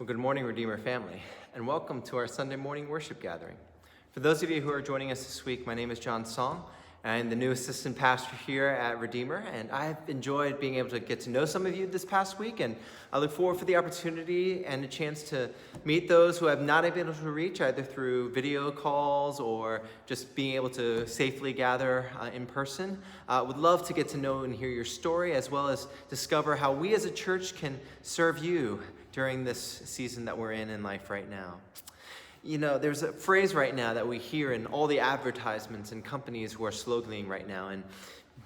Well, good morning, Redeemer family, and welcome to our Sunday morning worship gathering. For those of you who are joining us this week, my name is John Song. I'm the new assistant pastor here at Redeemer, and I've enjoyed being able to get to know some of you this past week, and I look forward for the opportunity and a chance to meet those who have not been able to reach, either through video calls or just being able to safely gather in person. Would love to get to know and hear your story, as well as discover how we as a church can serve you during this season that we're in life right now. You know, there's a phrase right now that we hear in all the advertisements and companies who are sloganing right now, and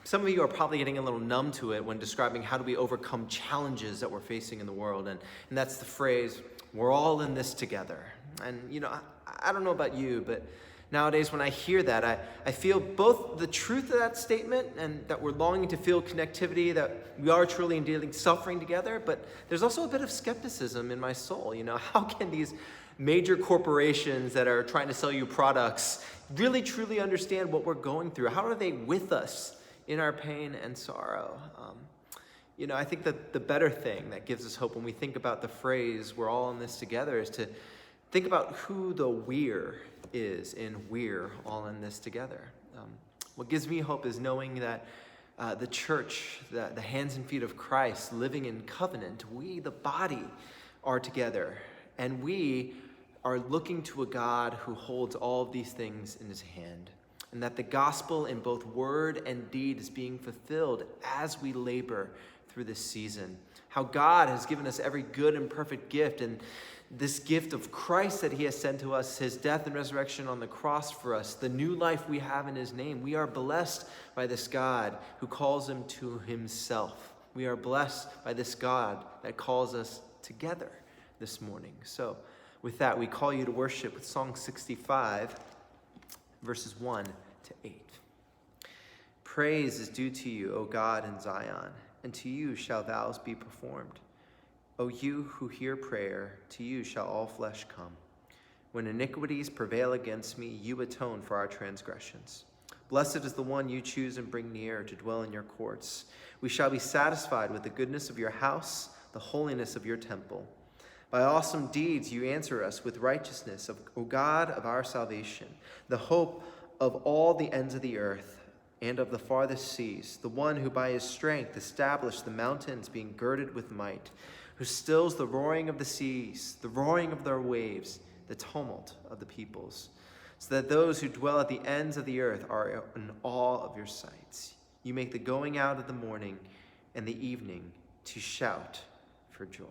some of you are probably getting a little numb to it when describing how do we overcome challenges that we're facing in the world, and that's the phrase, we're all in this together. And you know, I don't know about you, but nowadays when I hear that, I feel both the truth of that statement and that we're longing to feel connectivity, that we are truly indeed suffering together, but there's also a bit of skepticism in my soul. You know, how can these major corporations that are trying to sell you products really truly understand what we're going through? How are they with us in our pain and sorrow? You know, I think that the better thing that gives us hope when we think about the phrase, we're all in this together, is to think about who the we're is in we're all in this together. What gives me hope is knowing that the church, the hands and feet of Christ, living in covenant, we, the body, are together. And we are looking to a God who holds all of these things in his hand. And that the gospel in both word and deed is being fulfilled as we labor through this season. How God has given us every good and perfect gift, and this gift of Christ that he has sent to us, his death and resurrection on the cross for us, the new life we have in his name. We are blessed by this God who calls him to himself. We are blessed by this God that calls us together this morning. So with that, we call you to worship with Song 65, verses 1 to 8. Praise is due to you, O God in Zion, and to you shall vows be performed. O you who hear prayer, to you shall all flesh come. When iniquities prevail against me, you atone for our transgressions. Blessed is the one you choose and bring near to dwell in your courts. We shall be satisfied with the goodness of your house, the holiness of your temple. By awesome deeds you answer us with righteousness, O God of our salvation, the hope of all the ends of the earth and of the farthest seas, the one who by his strength established the mountains, being girded with might, who stills the roaring of the seas, the roaring of their waves, the tumult of the peoples, so that those who dwell at the ends of the earth are in awe of your sights. You make the going out of the morning and the evening to shout for joy.